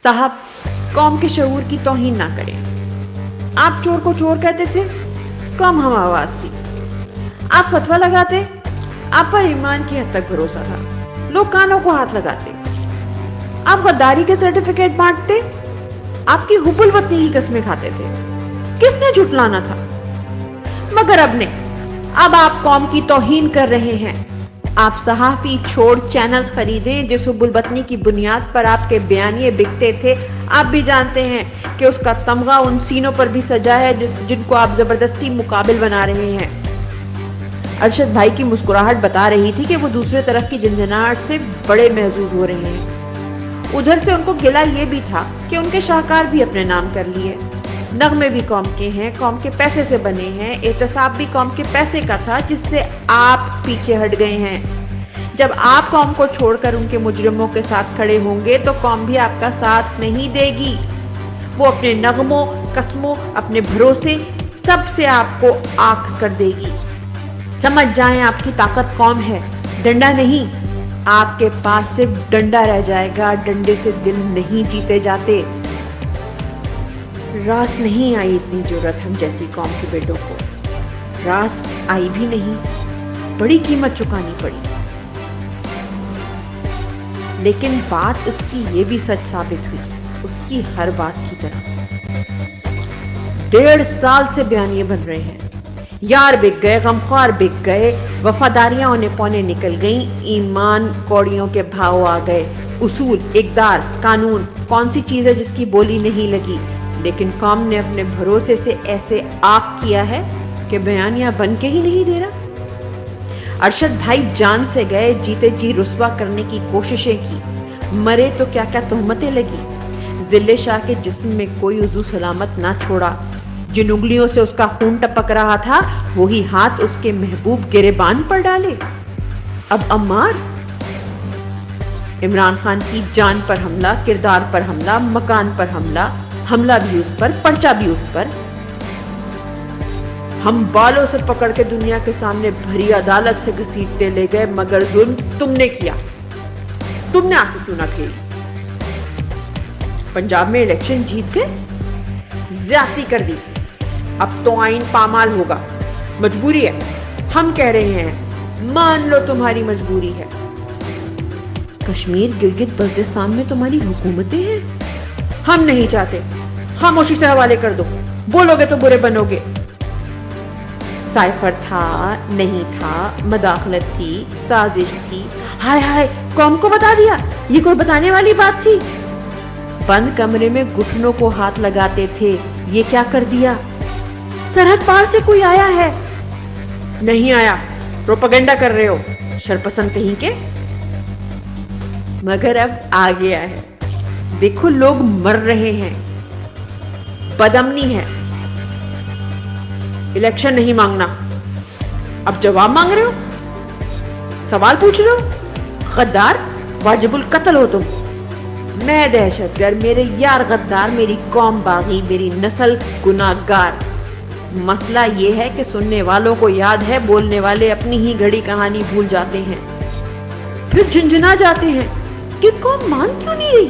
साहब, कौम के शऊर की तौहीन ना करें। आप चोर को चोर कहते थे, कम हम आवाज थी। आप फतवा लगाते, आप पर ईमान की हद तक भरोसा था, लोग कानों को हाथ लगाते। आप गद्दारी के सर्टिफिकेट बांटते, आपकी हुब्बुल वतनी की कस्में खाते थे। किसने झुटलाना था? मगर अब नहीं, अब आप कौम की तौहीन कर रहे हैं। आप सहाफी छोड़ चैनल्स खरीदें जिस हुब्बुल वतनी की बुनियाद पर आपके बयानिए बिकते थे। आप भी जानते हैं कि उसका तमगा उन सीनों पर भी सजा है जिनको आप जबरदस्ती मुकाबिल बना रहे हैं। अरशद भाई की मुस्कुराहट बता रही थी कि वो दूसरे तरफ की झंझनाहट से बड़े महजूज हो रहे हैं। उधर से उनको गिला ये भी था कि उनके शाहकार भी अपने नाम कर लिए। नगमे भी कौम के हैं, कौम के पैसे से बने हैं। एहतसाब भी कौम के पैसे का था जिससे आप पीछे हट गए हैं। जब आप कौम को छोड़कर उनके मुजरिमों के साथ खड़े होंगे तो कौम भी आपका साथ नहीं देगी। वो अपने नगमों, कस्मों, अपने भरोसे सब से आपको आंख कर देगी। समझ जाएं, आपकी ताकत कौम है, डंडा नहीं। आपके पास सिर्फ डंडा रह जाएगा, डंडे से दिल नहीं जीते जाते। रास नहीं आई इतनी जरूरत हम जैसी कौम के बेटों को, रास आई भी नहीं, बड़ी कीमत चुकानी पड़ी। लेकिन बात उसकी ये भी सच साबित हुई, उसकी हर बात की तरह। 1.5 साल से बयानिए बन रहे हैं। यार बिक गए, गमख्वार बिक गए, वफादारियां औने पौने निकल गईं, ईमान कौड़ियों के भाव आ गए। उसूल, इक़दार, कानून, कौन सी चीज है जिसकी बोली नहीं लगी। लेकिन कौम ने अपने भरोसे से ऐसे आग किया है कि बयानिया बन के ही नहीं दे रहा। अरशद भाई जान से गए, जीते जी रुस्वा करने की कोशिशें की, मरे तो क्या क्या तोहमतें लगी। जिले शाह के जिस्म में कोई उज़ू सलामत ना छोड़ा। जिन उंगलियों से उसका खून टपक रहा था वही हाथ उसके महबूब गिरेबान पर डाले। अब अम्मार, इमरान खान की जान पर हमला, किरदार पर हमला, मकान पर हमला, हमला भी उस पर, पर्चा भी उस पर। हम बालों से पकड़ के दुनिया के सामने भरी अदालत से घसीटते ले गए, मगर जुल्म तुमने किया। तुमने आंखें क्यों ना खेली? पंजाब में इलेक्शन जीत गए, ज्यादती कर दी, अब तो आइन पामाल होगा। मजबूरी है, हम कह रहे हैं, मान लो तुम्हारी मजबूरी है। कश्मीर, गिलगित बल्तिस्तान में तुम्हारी हुकूमतें हैं, हम नहीं चाहते, खामोशी से हवाले कर दो, बोलोगे तो बुरे बनोगे। साइफर था, नहीं था, मदाखलत थी, साजिश थी। हाय हाय, कौम को बता दिया, ये कोई बताने वाली बात थी? बंद कमरे में घुटनों को हाथ लगाते थे, ये क्या कर दिया? सरहद पार से कोई आया है? नहीं आया, प्रोपेगेंडा कर रहे हो, शरपसंद कहीं के। मगर अब आ गया है, देखो लोग मर रहे हैं, बदअमनी है। इलेक्शन नहीं मांगना, अब जवाब मांग रहे हो, सवाल पूछ रहे हो। गद्दार, वाजिबुल कत्ल हो तुम। मैं दहशतगर्द, मेरे यार गद्दार, मेरी कौम बागी, मेरी नस्ल गुनाहगार। मसला ये है कि सुनने वालों को याद है, बोलने वाले अपनी ही घड़ी कहानी भूल जाते हैं, फिर झुंझुना जाते हैं कि कौम मान क्यों नहीं रही।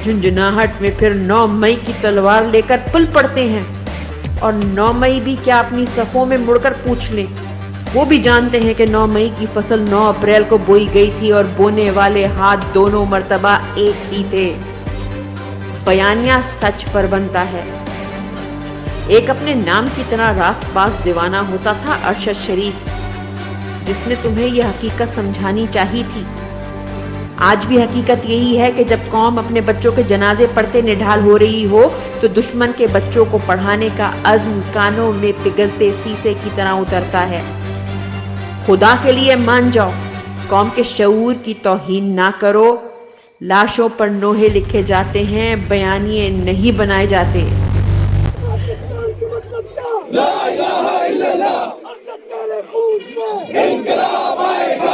झुंझुनाहट में फिर 9 मई की तलवार लेकर पुल पड़ते हैं, और 9 मई भी क्या अपनी सफों में मुड़कर पूछ लें, वो भी जानते हैं कि 9 मई की फसल 9 अप्रैल को बोई गई थी और बोने वाले हाथ दोनों मर्तबा एक ही थे। बयानिया सच पर बनता है। एक अपने नाम की तरह रास्तबाज दीवाना होता था अरशद शरीफ, जिसने तुम्हें यह हकीकत समझानी चाहिए थी। आज भी हकीकत यही है कि जब कौम अपने बच्चों के जनाजे पढ़ते निढाल हो रही हो तो दुश्मन के बच्चों को पढ़ाने का अज़्म कानों में पिघलते शीशे की तरह उतरता है। खुदा के लिए मान जाओ, कौम के शऊर की तौहीन ना करो। लाशों पर नोहे लिखे जाते हैं, बयानिए नहीं बनाए जाते। ला इलाहा इल्लल्लाह, इनकलाब आएगा।